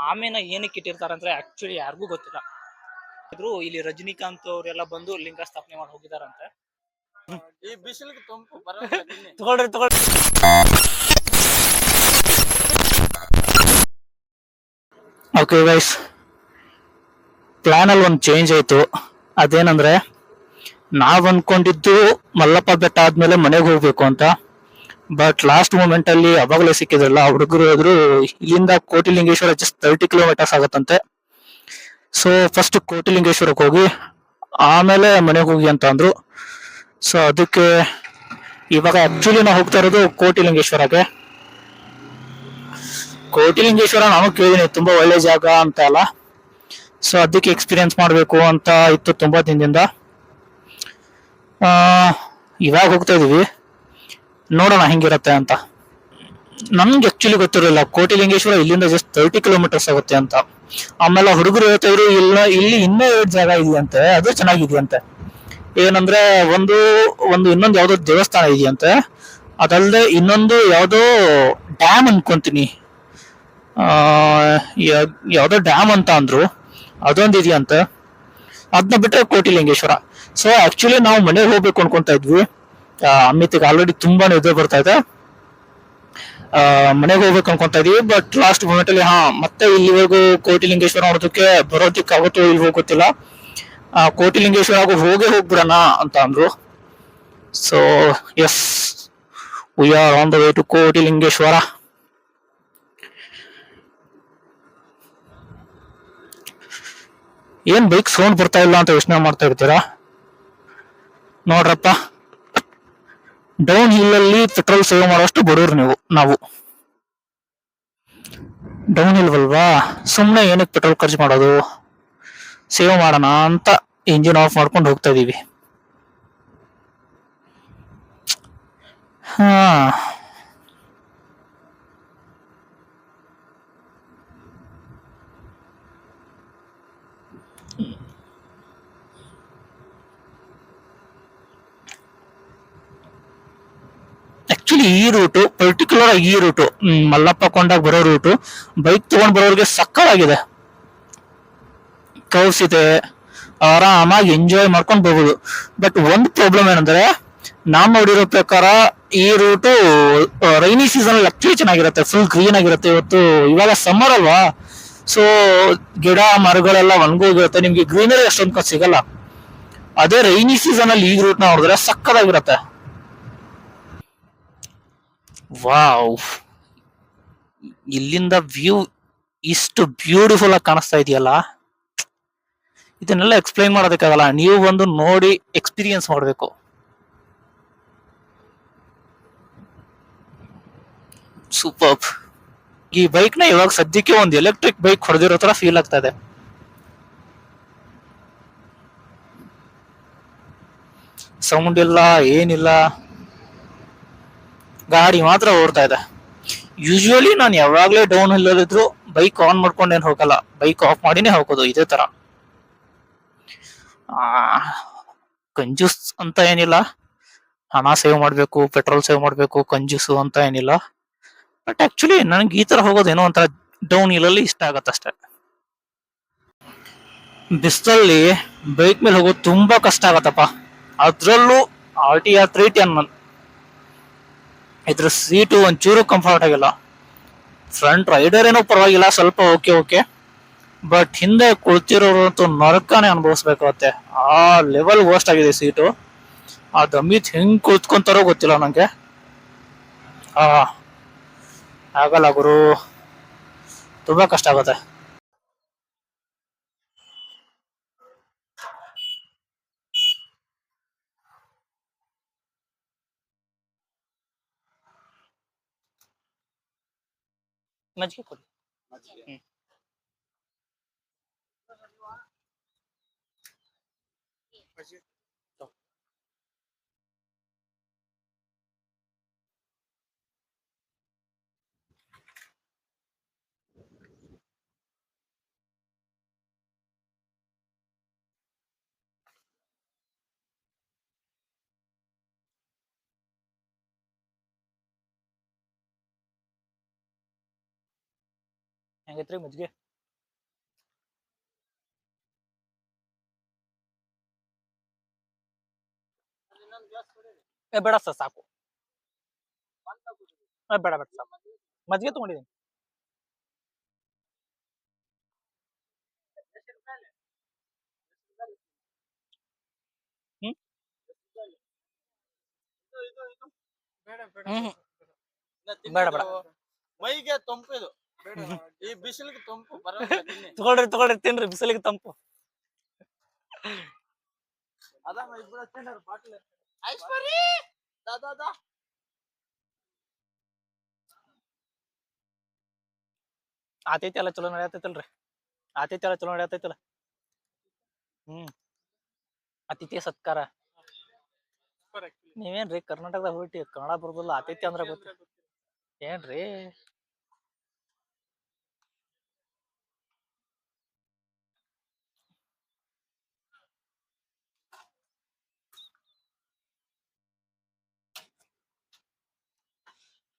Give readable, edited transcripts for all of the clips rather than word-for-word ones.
ಆಮೆನ ಏನಕ್ಕೆ ಇಟ್ಟಿರ್ತಾರೆ ಅಂದ್ರೆ ಆಕ್ಚುಲಿ ಯಾರಿಗೂ ಗೊತ್ತಿಲ್ಲ. ಇಲ್ಲಿ ರಜನಿಕಾಂತ್ ಅವರೆಲ್ಲ ಬಂದು ಲಿಂಗ ಸ್ಥಾಪನೆ ಮಾಡಿ ಹೋಗಿದಾರಂತೆ. ಈ ಬಿಸಿಲಿಗೆ ತಂಪು ತಗೊಳ್ರಿ ತಗೊಳ್ರಿ. ಓಕೆ ಗೈಸ್, ಪ್ಲಾನ್ ಅಲ್ಲಿ ಒಂದು ಚೇಂಜ್ ಆಯ್ತು. ಅದೇನಂದ್ರೆ ನಾವ್ ಅನ್ಕೊಂಡಿದ್ದು ಮಲ್ಲಪ್ಪ ಬೆಟ್ಟ ಆದ್ಮೇಲೆ ಮನೆಗೆ ಹೋಗ್ಬೇಕು ಅಂತ. ಬಟ್ ಲಾಸ್ಟ್ ಮೂಮೆಂಟ್ ಅಲ್ಲಿ ಅವಾಗಲೇ ಸಿಕ್ಕಿದ್ರಲ್ಲ ಹುಡುಗರು ಹೋದ್ರು, ಇಲ್ಲಿಂದ ಕೋಟಿಲಿಂಗೇಶ್ವರ ಜಸ್ಟ್ 30 ಕಿಲೋಮೀಟರ್ಸ್ ಆಗತ್ತಂತೆ. ಸೊ ಫಸ್ಟ್ ಕೋಟಿಲಿಂಗೇಶ್ವರಕ್ಕೆ ಹೋಗಿ ಆಮೇಲೆ ಮನೆಗೆ ಹೋಗಿ ಅಂತ ಅಂದ್ರು. ಸೊ ಅದಕ್ಕೆ ಇವಾಗ ಆಕ್ಚುಲಿ ನಾವು ಹೋಗ್ತಾ ಇರೋದು ಕೋಟಿಲಿಂಗೇಶ್ವರಕ್ಕೆ. ಕೋಟಿಲಿಂಗೇಶ್ವರ ನಾನು ಕೇಳಿದೀನಿ, ತುಂಬಾ ಒಳ್ಳೆ ಜಾಗ ಅಂತ ಅಲ್ಲ. ಸೊ ಅದಕ್ಕೆ ಎಕ್ಸ್ಪೀರಿಯನ್ಸ್ ಮಾಡ್ಬೇಕು ಅಂತ ಇತ್ತು ತುಂಬಾ ದಿನದಿಂದ. ಇವಾಗ ಹೋಗ್ತಾ ಇದೀವಿ, ನೋಡೋಣ ಹೆಂಗಿರತ್ತೆ ಅಂತ. ನಮ್ಗೆ ಆಕ್ಚುಲಿ ಗೊತ್ತಿರಲಿಲ್ಲ ಕೋಟಿಲಿಂಗೇಶ್ವರ ಇಲ್ಲಿಂದ ಜಸ್ಟ್ 30 ಕಿಲೋಮೀಟರ್ಸ್ ಆಗುತ್ತೆ ಅಂತ. ಆಮೇಲೆ ಹುಡುಗರು ಹೇಳ್ತಾ ಇದ್ರು ಇಲ್ಲಿ ಇನ್ನೂ 2 ಜಾಗ ಇದೆಯಂತೆ, ಅದು ಚೆನ್ನಾಗಿದೆಯಂತೆ. ಏನಂದ್ರೆ ಒಂದು ಇನ್ನೊಂದು ಯಾವ್ದೋ ದೇವಸ್ಥಾನ ಇದೆಯಂತೆ, ಅದಲ್ಲದೆ ಇನ್ನೊಂದು ಯಾವ್ದೋ ಡ್ಯಾಮ್ ಅನ್ಕೊಂತೀನಿ, ಯಾವ್ದೋ ಡ್ಯಾಮ್ ಅಂತ ಅಂದ್ರು, ಅದೊಂದು ಇದೆಯಂತೆ. ಅದನ್ನ ಬಿಟ್ರೆ ಕೋಟಿಲಿಂಗೇಶ್ವರ. ಸೊ ಆಕ್ಚುಲಿ ನಾವು ಮನೆಗೆ ಹೋಗ್ಬೇಕು ಅನ್ಕೊಂತಾ ಇದ್ವಿ. ಅಮಿತ್ಗೆ ಆಲ್ರೆಡಿ ತುಂಬಾ ನಿದ್ದೆ ಬರ್ತಾ ಇದೆ, ಮನೆಗೆ ಹೋಗ್ಬೇಕು ಅನ್ಕೊಂತಾ ಇದೀವಿ. ಬಟ್ ಲಾಸ್ಟ್ ಮೂಮೆಂಟ್ ಅಲ್ಲಿ ಮತ್ತೆ ಇಲ್ಲಿವರೆಗೂ ಕೋಟಿಲಿಂಗೇಶ್ವರ ನೋಡೋದಕ್ಕೆ ಬರೋದಕ್ಕೆ ಆಗುತ್ತೋ ಇಲ್ವೋ ಗೊತ್ತಿಲ್ಲ. ಕೋಟಿಲಿಂಗೇಶ್ವರ ಹೋಗ್ಬಿಡೋಣ ಅಂತ ಅಂದ್ರು. So yes, we are on the way to Kotilingeshwara. ಏನ್ ಬೈಕ್ ಸೌಂಡ್ ಬರ್ತಾ ಇಲ್ಲ ಅಂತ ಯೋಚನೆ ಮಾಡ್ತಾ ಇರ್ತೀರಾ? ನೋಡ್ರಪ್ಪ, ಡೌನ್ ಹಿಲ್ ಅಲ್ಲಿ ಪೆಟ್ರೋಲ್ ಸೇವ್ ಮಾಡೋಷ್ಟು ಬಡವ್ರು ನಾವು. ಡೌನ್ ಹಿಲ್ ಅಲ್ವಾ, ಸುಮ್ಮನೆ ಏನಕ್ಕೆ ಪೆಟ್ರೋಲ್ ಖರ್ಚು ಮಾಡೋದು, ಸೇವ್ ಮಾಡೋಣ ಅಂತ ಇಂಜಿನ್ ಆಫ್ ಮಾಡ್ಕೊಂಡು ಹೋಗ್ತಾ ಇದೀವಿ. ಆಕ್ಚುಲಿ ಈ ರೂಟು, ಪರ್ಟಿಕ್ಯುಲರ್ ಆಗಿ ಈ ರೂಟು, ಮಲ್ಲಪ್ಪ ಕೊಂಡಾಗ ಬರೋ ರೂಟು, ಬೈಕ್ ತಗೊಂಡ್ ಬರೋರಿಗೆ ಸಕ್ಕತ್ತಾಗಿದೆ. ಕರ್ವ್ಸ್ ಇದೆ, ಆರಾಮಾಗಿ ಎಂಜಾಯ್ ಮಾಡ್ಕೊಂಡು ಹೋಗುದು. ಬಟ್ ಒಂದು ಪ್ರಾಬ್ಲಮ್ ಏನಂದ್ರೆ, ನಾನ್ ನೋಡಿರೋ ಪ್ರಕಾರ ಈ ರೂಟು ರೈನಿ ಸೀಸನ್ ಅಲ್ಲಿ ಆಕ್ಚುಲಿ ಚೆನ್ನಾಗಿರುತ್ತೆ, ಫುಲ್ ಗ್ರೀನ್ ಆಗಿರುತ್ತೆ. ಇವಾಗ ಸಮ್ಮರ್ ಅಲ್ವಾ, ಸೊ ಗಿಡ ಮರಗಳೆಲ್ಲ ಒಣಗೋಗಿರುತ್ತೆ, ನಿಮ್ಗೆ ಗ್ರೀನರಿ ಅಷ್ಟೊಂದು ಸಿಗಲ್ಲ. ಅದೇ ರೈನಿ ಸೀಸನ್ ಅಲ್ಲಿ ಈ ರೂಟ್ ನ ನೋಡಿದ್ರೆ ಸಕ್ಕತ್ತಾಗಿರುತ್ತೆ. ವಾವ್, ಇಲ್ಲಿಂದ ವ್ಯೂ ಇಷ್ಟು ಬ್ಯೂಟಿಫುಲ್ ಆಗಿ ಕಾಣಿಸ್ತಾ ಇದೆಯಲ್ಲ, ಇದನ್ನೆಲ್ಲ ಎಕ್ಸ್ಪ್ಲೈನ್ ಮಾಡೋದಕ್ಕಾಗಲ್ಲ, ನೀವು ಬಂದು ನೋಡಿ ಎಕ್ಸ್ಪೀರಿಯನ್ಸ್ ಮಾಡಬೇಕು. ಸೂಪರ್. ಈ ಬೈಕ್ ನ ಇವಾಗ ಸದ್ಯಕ್ಕೆ ಒಂದು ಎಲೆಕ್ಟ್ರಿಕ್ ಬೈಕ್ ಹೊಡೆದಿರೋ ತರ ಫೀಲ್ ಆಗ್ತಾ ಇದೆ. ಸೌಂಡ್ ಇಲ್ಲ, ಏನಿಲ್ಲ, ಗಾಡಿ ಮಾತ್ರ ಓಡ್ತಾ ಇದೆ. ಯೂಶುವಲಿ ನಾನು ಯಾವಾಗ್ಲೇ ಡೌನ್ ಹಿಲ್ ಅಲ್ಲಿದ್ರು ಬೈಕ್ ಆನ್ ಮಾಡ್ಕೊಂಡೇನು ಹೋಗಲ್ಲ, ಬೈಕ್ ಆಫ್ ಮಾಡಿನೇ ಹೋಗೋದು ಇದೇ ತರ. ಕಂಜೂಸ್ ಅಂತ ಏನಿಲ್ಲ, ಹಣ ಸೇವ್ ಮಾಡ್ಬೇಕು, ಪೆಟ್ರೋಲ್ ಸೇವ್ ಮಾಡ್ಬೇಕು, ಕಂಜೂಸು ಅಂತ ಏನಿಲ್ಲ. ಬಟ್ ಆಕ್ಚುಲಿ ನನಗೆ ಈ ತರ ಹೋಗೋದೇನೋ ಒಂಥರ ಡೌನ್ ಹಿಲ್ ಅಲ್ಲಿ ಇಷ್ಟ ಆಗತ್ತಷ್ಟೇ. ಬಿಸ್ತಲ್ಲಿ ಬೈಕ್ ಮೇಲೆ ಹೋಗೋದು ತುಂಬಾ ಕಷ್ಟ ಆಗತ್ತಪ್ಪ. ಅದ್ರಲ್ಲೂ RTR 310 ಇದ್ರ ಸೀಟು ಒಂಚೂರು ಕಂಫರ್ಟ್ ಆಗಿಲ್ಲ. ಫ್ರಂಟ್ ರೈಡರ್ ಏನೋ ಪರವಾಗಿಲ್ಲ, ಸ್ವಲ್ಪ ಓಕೆ, ಬಟ್ ಹಿಂದೆ ಕುಳಿತಿರೋರಂತೂ ನರಕನೇ ಅನುಭವಿಸ್ಬೇಕಾಗತ್ತೆ. ಆ ಲೆವೆಲ್ ವರ್ಸ್ಟ್ ಆಗಿದೆ ಸೀಟು. ಆ ಅಮಿತ್ ಹೆಂಗ್ ಕುಳಿತ್ಕೊಂತಾರೋ ಗೊತ್ತಿಲ್ಲ ನಂಗೆ. ಆಗಲ್ಲ ಗುರು, ತುಂಬಾ ಕಷ್ಟ ಆಗುತ್ತೆ. ಮಜ್ಜಿಗೆ ಕೊಡಿ. ಹೆಂಗೈತ್ರಿ ಮಜ್ಜಿಗೆ? ಬೇಡ ಸರ್, ಸಾಕು. ಬೇಡ ಬೇಡ ಸಾಕು, ಮಜ್ಜಿಗೆ ತಗೊಂಡಿದ್ದೀನಿ. ಹ್ಮ್ ಹ್ಮ್ ಬೇಡ ಬೇಡ, ಮೈಗೆ ತಂಪು ಇದು, ಈ ಬಿಸಿಲಿಗೆ ತಂಪು. ತಗೊಳ್ರಿ ತಗೊಳ್ರಿ, ತಿನ್ರಿ, ಬಿಸಿಲಿಗೆ ತಂಪು. ಆತೈತಿ ಎಲ್ಲ ಚಲೋ ನಡೆಯತೈತಲ್ರಿ? ಆತೈತಿ ಎಲ್ಲ ಚಲೋ ನಡೆಯತೈತಲ್ಲ? ಅತಿಥಿ ಸತ್ಕಾರ. ನೀವೇನ್ರಿ ಕರ್ನಾಟಕದಾಗ ಹೊರಟಿ ಕನ್ನಡ ಬರೋದಿಲ್ಲ, ಆತೈತಿ ಅಂದ್ರ ಗೊತ್ತ ಏನ್ರಿ?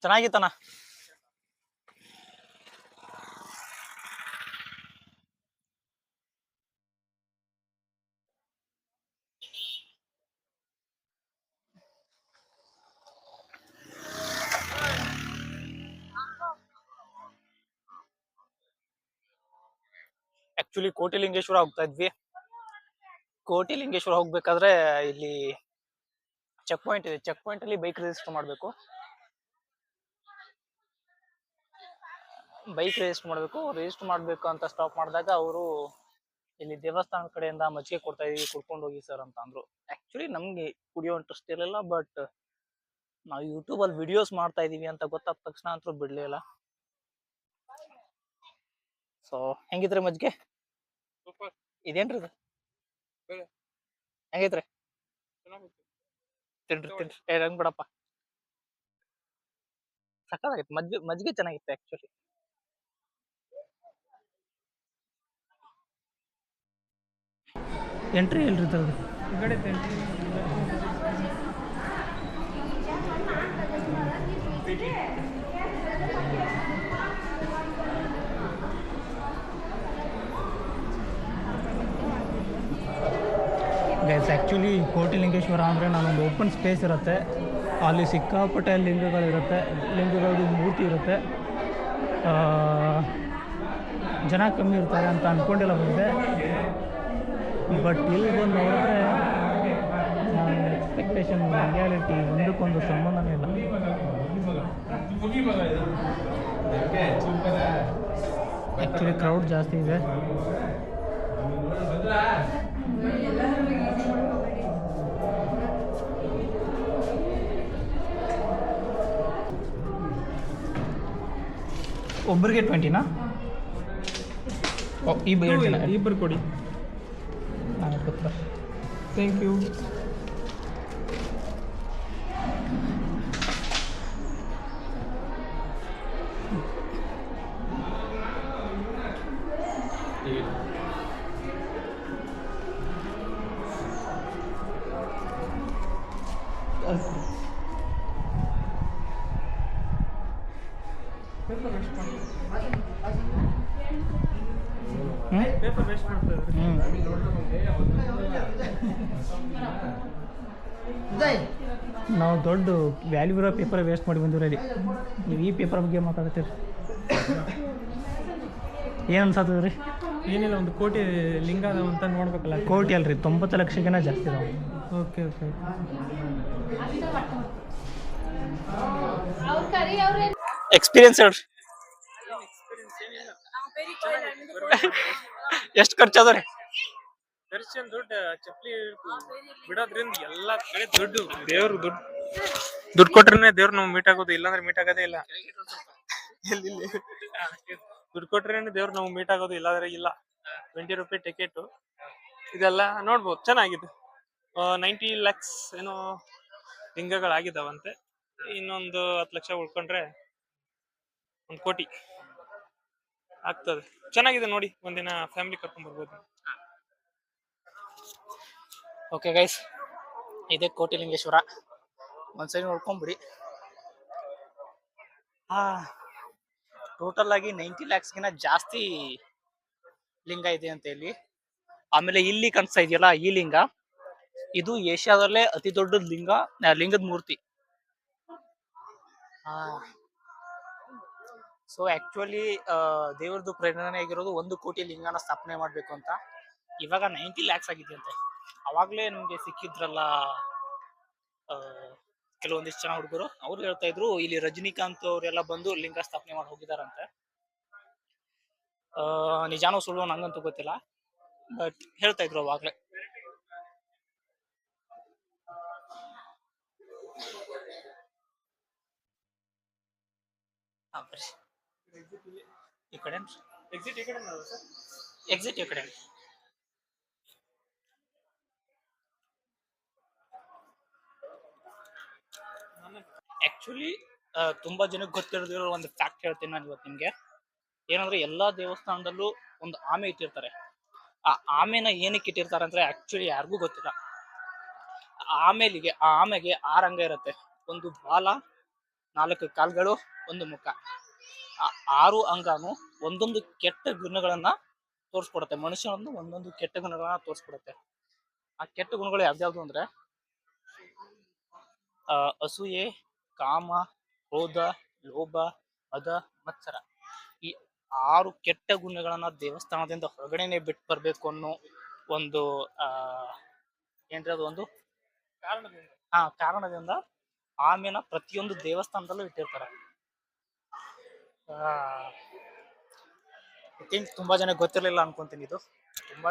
ಚೆನ್ನಾಗಿತ್ತನ. ಆಕ್ಚುಲಿ ಕೋಟಿಲಿಂಗೇಶ್ವರ ಹೋಗ್ತಾ ಇದ್ವಿ. ಕೋಟಿಲಿಂಗೇಶ್ವರ ಹೋಗ್ಬೇಕಾದ್ರೆ ಇಲ್ಲಿ ಚೆಕ್ ಪಾಯಿಂಟ್ ಇದೆ. ಚೆಕ್ ಪಾಯಿಂಟ್ ಅಲ್ಲಿ ಬೈಕ್ ರಿಜಿಸ್ಟರ್ ಮಾಡಬೇಕು. ರಿಜಿಸ್ಟರ್ ಮಾಡಬೇಕು ಅಂತ ಸ್ಟಾಪ್ ಮಾಡಿದಾಗ ಅವರು ಇಲ್ಲಿ ದೇವಸ್ಥಾನದ ಕಡೆಯಿಂದ ಮಜ್ಜಿಗೆ ಕೊಡ್ತಾ ಇದೀವಿ, ಕುಡ್ಕೊಂಡು ಹೋಗಿ ಸರ್ ಅಂತ ಅಂದ್ರು. ಆಕ್ಚುಲಿ ನಮ್ಗೆ ಕುಡಿಯೋ ಇಂಟ್ರೆಸ್ಟ್ ಇರಲಿಲ್ಲ, ಬಟ್ ನಾವು ಯೂಟ್ಯೂಬ್ ಅಲ್ಲಿ ವಿಡಿಯೋಸ್ ಮಾಡ್ತಾ ಇದೀವಿ ಅಂತ ಗೊತ್ತಾದ ತಕ್ಷಣ ಅಂತೂ ಬಿಡ್ಲಿಲ್ಲ. ಸೊ ಹೆಂಗಿದ್ರಿ ಮಜ್ಜಿಗೆ? ಇದೇನ್ರಿ ಇದು? ಹೆಂಗೈತ್ರಿ? ತಿನ್ರಿ ತಿನ್ರಿ, ಹೆಂಗ್ ಬಿಡಪ್ಪ, ಸಕ್ಕತ್ತಾಗಿತ್ತು. ಮಜ್ಜಿಗೆ ಚೆನ್ನಾಗಿತ್ತು ಆಕ್ಚುಲಿ. ಎಂಟ್ರಿ ಇಲ್ರಿ ತರದು ಗೈಸ್. ಆ್ಯಕ್ಚುಲಿ ಕೋಟಿಲಿಂಗೇಶ್ವರ ಅಂದರೆ ನಾನೊಂದು ಓಪನ್ ಸ್ಪೇಸ್ ಇರುತ್ತೆ, ಅಲ್ಲಿ ಸಿಕ್ಕಾಪಟ್ಟೆ ಲಿಂಗಗಳಿರುತ್ತೆ, ಲಿಂಗಗಳದ್ದು ಮೂರ್ತಿ ಇರುತ್ತೆ. ಜನ ಕಮ್ಮಿ ಇರ್ತಾರೆ ಅಂತ ಅಂದ್ಕೊಂಡಿಲ್ಲ ಬಂದೆ, ಬಟ್ ಇಲ್ಲಿ ಬಂದು ನೋಡಿದ್ರೆ ನಾನು ಎಕ್ಸ್ಪೆಕ್ಟೇಷನ್ ರಿಯಾಲಿಟಿ ಒಂದಕ್ಕೊಂದು ಸಂಬಂಧನೇ ಇಲ್ಲ. ಆ್ಯಕ್ಚುಲಿ ಕ್ರೌಡ್ ಜಾಸ್ತಿ ಇದೆ. ಒಬ್ಬರಿಗೆ 20ನಾ? ಇಬ್ಬರು ಕೊಡಿ. Thank you. ಪೇಪರ್ ವೇಸ್ಟ್ ಮಾಡ್ತಾರೆ. ನಾವು ದೊಡ್ಡ ವ್ಯಾಲ್ಯೂ ಇರೋ ಪೇಪರ್ ವೇಸ್ಟ್ ಮಾಡಿ ಬಂದಿವ್ರಿ ಅಲ್ಲಿ. ನೀವು ಈ ಪೇಪರ್ ಬಗ್ಗೆ ಮಾತಾಡ್ತೀರಿ, ಏನು ಅನ್ಸತ್ತದ ರೀ? ಏನಿಲ್ಲ, ಒಂದು ಕೋಟಿ ಲಿಂಗ ಅದಾವ ಅಂತ ನೋಡ್ಬೇಕಲ್ಲ. ಕೋಟಿ ಅಲ್ರಿ, 90 ಲಕ್ಷಕ್ಕಿಂತ ಜಾಸ್ತಿ ಅದಾವೆ. Okay okay. ಎಕ್ಸ್ಪೀರಿಯನ್ಸ್ ಹೇಳ್ರಿ. ಎಷ್ಟು ಖರ್ಚು ಅದ ರೀ? ಖರ್ಚಿನ ದುಡ್ಡು ಚಪ್ಪಲಿ ಬಿಡೋದ್ರಿಂದ ಎಲ್ಲಾ ಕಡೆ ದುಡ್ಡು. ದೇವ್ರು ದುಡ್ಡು ಕೊಟ್ರೆ ದೇವ್ರು ನಾವು ಮೀಟ್ ಆಗೋದು, ಇಲ್ಲಾಂದ್ರೆ ಮೀಟ್ ಆಗೋದೇ ಇಲ್ಲ. ದುಡ್ಡು ಕೊಟ್ರೇನೆ ದೇವ್ರು ನಾವು ಮೀಟ್ ಆಗೋದು, ಇಲ್ಲಾಂದ್ರೆ ಇಲ್ಲ. 20 ರೂಪಾಯಿ ಟಿಕೆಟ್ ಇದೆಲ್ಲ ನೋಡ್ಬೋದು, ಚೆನ್ನಾಗಿದೆ. 90 lakhs ಏನೋ ಲಿಂಗಗಳಾಗಿದ್ದಾವಂತೆ. ಇನ್ನೊಂದು 10 ಲಕ್ಷ ಉಳ್ಕೊಂಡ್ರೆ 1 ಕೋಟಿ ಆಗ್ತದೆ. ಚೆನ್ನಾಗಿದೆ ನೋಡಿ, ಒಂದಿನ ಫ್ಯಾಮಿಲಿ ಕರ್ಕೊಂಡ್ ಬರ್ಬೋದು. ಓಕೆ ಗೈಸ್, ಇದೇ ಕೋಟಿಲಿಂಗೇಶ್ವರ. ಒಂದ್ಸರಿ ನೋಡ್ಕೊಂಬಿಡಿ. ಟೋಟಲ್ ಆಗಿ 90 ಲ್ಯಾಕ್ಸ್ಗಿನ ಜಾಸ್ತಿ ಲಿಂಗ ಇದೆ ಅಂತ ಇಲ್ಲಿ. ಆಮೇಲೆ ಇಲ್ಲಿ ಕಾಣಿಸ್ತಾ ಇದೆಯಲ್ಲ ಈ ಲಿಂಗ, ಇದು ಏಷ್ಯಾದಲ್ಲೇ ಅತಿ ದೊಡ್ಡ ಲಿಂಗದ ಮೂರ್ತಿ. ಸೊ ಆಕ್ಚುಲಿ ದೇವ್ರದ್ದು ಪ್ರೇರಣೆ ಆಗಿರೋದು 1 ಕೋಟಿ ಲಿಂಗನ ಸ್ಥಾಪನೆ ಮಾಡ್ಬೇಕು ಅಂತ. ಇವಾಗ 90 ಲ್ಯಾಕ್ಸ್ ಆಗಿದೆಯಂತೆ. ಅವಾಗ್ಲೇ ನಮ್ಗೆ ಸಿಕ್ಕಿದ್ರಲ್ಲ ಕೆಲವೊಂದಿಷ್ಟು ಜನ ಹುಡುಗರು, ಅವ್ರು ಹೇಳ್ತಾ ಇದ್ರು ಇಲ್ಲಿ ರಜನಿಕಾಂತ್ ಅವರೆಲ್ಲ ಬಂದು ಲಿಂಗ ಸ್ಥಾಪನೆ ಮಾಡಿ ಹೋಗಿದಾರಂತೆ. ನಿಜಾನೋ ಸುಳ್ಳು ನಂಗಂತೂ ಗೊತ್ತಿಲ್ಲ, ಬಟ್ ಹೇಳ್ತಾ ಇದ್ರು ಅವಾಗ್ಲೇ. ಈ ಕಡೆ ಎಕ್ಸಿಟ್ ಈ ಕಡೆ ಸರ್. ಎಕ್ಸಿಟ್ ಈ ಕಡೆ. ಆಕ್ಚುಲಿ ತುಂಬಾ ಜನಕ್ಕೆ ಗೊತ್ತಿರೋದಿರೋ ಒಂದು ಫ್ಯಾಕ್ಟ್ ಹೇಳ್ತೀನಿ ನಾನು ಇವತ್ತು ನಿಮ್ಗೆ. ಏನಂದ್ರೆ ಎಲ್ಲಾ ದೇವಸ್ಥಾನದಲ್ಲೂ ಒಂದು ಆಮೆ ಇಟ್ಟಿರ್ತಾರೆ. ಆ ಆಮೆನ ಏನಕ್ಕೆ ಇಟ್ಟಿರ್ತಾರೆ ಅಂದ್ರೆ ಆಕ್ಚುಲಿ ಯಾರಿಗೂ ಗೊತ್ತಿಲ್ಲ. ಆ ಆಮೆಗೆ 6 ಅಂಗ ಇರುತ್ತೆ. ಒಂದು ಬಾಲ, 4 ಕಾಲ್ಗಳು, ಒಂದು ಮುಖ. ಆ 6 ಅಂಗಾನು ಒಂದೊಂದು ಕೆಟ್ಟ ಗುಣಗಳನ್ನ ತೋರಿಸ್ಕೊಡುತ್ತೆ. ಮನುಷ್ಯನೊಂದು ಒಂದೊಂದು ಕೆಟ್ಟ ಗುಣಗಳನ್ನ ತೋರಿಸ್ಕೊಡುತ್ತೆ. ಆ ಕೆಟ್ಟ ಗುಣಗಳು ಯಾವ್ಯಾವ್ದು ಅಂದ್ರೆ ಅಸೂಯೆ, ಕಾಮ, ಕ್ರೋಧ, ಲೋಭ, ಮದ, ಮತ್ಸರ. ಈ 6 ಕೆಟ್ಟ ಗುಣಗಳನ್ನ ದೇವಸ್ಥಾನದಿಂದ ಹೊರಗಡೆನೆ ಬಿಟ್ಟು ಬರ್ಬೇಕು ಅನ್ನೋ ಒಂದು ಏನ್ರಿ ಅದು ಒಂದು ಕಾರಣದಿಂದ ಆಮೇನ ಪ್ರತಿಯೊಂದು ದೇವಸ್ಥಾನದಲ್ಲೂ ಇಟ್ಟಿರ್ತಾರೆ. ಐ ಥಿಂಕ್ ತುಂಬಾ ಜನ ಗೊತ್ತಿರಲಿಲ್ಲ ಅನ್ಕೊಂತೀನಿ ಇದು. ತುಂಬಾ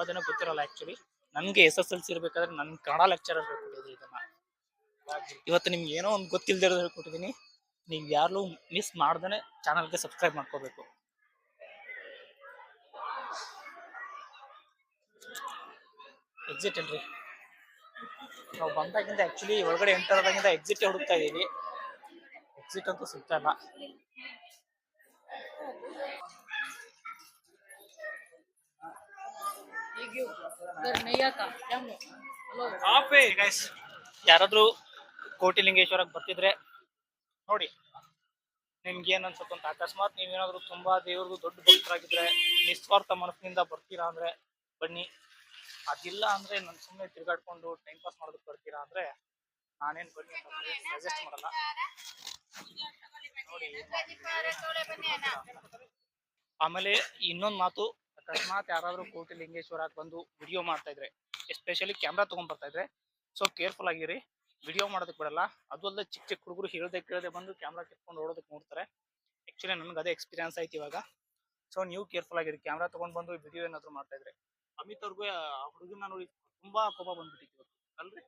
ಜನ ಗೊತ್ತಿರಲ್ಲ ಆಕ್ಚುಲಿ. ನನ್ಗೆ SSLC ಇರ್ಬೇಕಾದ್ರೆ ನನ್ ಕನ್ನಡ ಲೆಕ್ಚರರ್ ಹೇಳ್ಕೊಟ್ಟಿದ್ರು ಇದನ್ನ. ಇವತ್ತು ನಿಮ್ಗೆ ಏನೋ ಒಂದು ಗೊತ್ತಿಲ್ದಿರೋದು ಹೇಳ್ಕೊಟ್ಟಿದೀನಿ. ನೀವು ಯಾರು ಮಿಸ್ ಮಾಡ್ದೇ ಚಾನಲ್ಗೆ ಸಬ್ಸ್ಕ್ರೈಬ್ ಮಾಡ್ಕೋಬೇಕು. ಎಕ್ಸಿಟ್ ಅಲ್ರಿ, ನಾವು ಬಂದಾಗಿಂದ ಆಕ್ಚುಲಿ ಒಳಗಡೆ ಎಂಟರ್ ಆದಾಗಿಂದ ಎಕ್ಸಿಟ್ ಹುಡುಕ್ತಾ ಇದೀವಿ. ಎಕ್ಸಿಟ್ ಅಂತೂ ಸಿಗ್ತಾ ಇಲ್ಲ. ಯಾರಾದ್ರೂ ಕೋಟಿಲಿಂಗೇಶ್ವರಕ್ಕೆ ಬರ್ತಿದ್ರೆ ನೋಡಿ, ನಿಮ್ಗೆ ಏನ್ ಅನ್ಸುತ್ತೆ ಅಂತ. ಅಕಸ್ಮಾತ್ ನೀವೇನಾದ್ರು ತುಂಬಾ ದೇವ್ರದ್ದು ದೊಡ್ಡ ಭಕ್ತರಾಗಿದ್ರೆ, ನಿಸ್ವಾರ್ಥ ಮನಸ್ಸಿನಿಂದ ಬರ್ತೀರಾ ಅಂದ್ರೆ ಬನ್ನಿ. ಅದಿಲ್ಲ ಅಂದ್ರೆ ನಾನು ಸುಮ್ಮನೆ ತಿರ್ಗಾಡ್ಕೊಂಡು ಟೈಮ್ ಪಾಸ್ ಮಾಡೋದಕ್ಕೆ ಬರ್ತೀರಾ ಅಂದ್ರೆ ನಾನೇನ್ ಬನ್ನಿ ಸಜೆಸ್ಟ್ ಮಾಡಲ್ಲ. ನೋಡಿ, ಆಮೇಲೆ ಇನ್ನೊಂದು ಮಾತು, ಅಕಸ್ಮಾತ್ ಯಾರಾದ್ರೂ ಕೋಟಿಲಿಂಗೇಶ್ವರಕ್ಕೆ ಬಂದು ವಿಡಿಯೋ ಮಾಡ್ತಾ ಇದ್ರೆ, ಎಸ್ಪೆಷಲಿ ಕ್ಯಾಮ್ರಾ ತಗೊಂಡ್ ಬರ್ತಾ ಇದ್ರೆ, ಸೊ ಕೇರ್ಫುಲ್ ಆಗಿರಿ. ವಿಡಿಯೋ ಮಾಡೋದಕ್ಕೆ ಬಿಡಲ್ಲ. ಅದು ಅಲ್ಲದೆ ಚಿಕ್ಕ ಹುಡುಗರು ಕೇಳದೆ ಬಂದು ಕ್ಯಾಮ್ರಾ ಕಿತ್ಕೊಂಡು ಓಡೋದಕ್ಕೆ ನೋಡ್ತಾರೆ. ಆಕ್ಚುಲಿ ನನ್ಗೆ ಅದೇ ಎಕ್ಸ್ಪೀರಿಯನ್ಸ್ ಆಯ್ತು ಇವಾಗ. ಸೊ ನೀವು ಕೇರ್ಫುಲ್ ಆಗಿರಿ ಕ್ಯಾಮ್ರಾ ತಗೊಂಡ್ ಬಂದು ವಿಡಿಯೋ ಏನಾದ್ರು ಮಾಡ್ತಾ ಇದ್ರೆ. ಅಮಿತ್ ಅವ್ರಿಗೂ ಆ ಹುಡುಗನ ನೋಡಿ ತುಂಬಾ ಕೋಪ ಬಂದ್ಬಿಟ್ಟಿತ್ತು ಅಲ್ರಿ.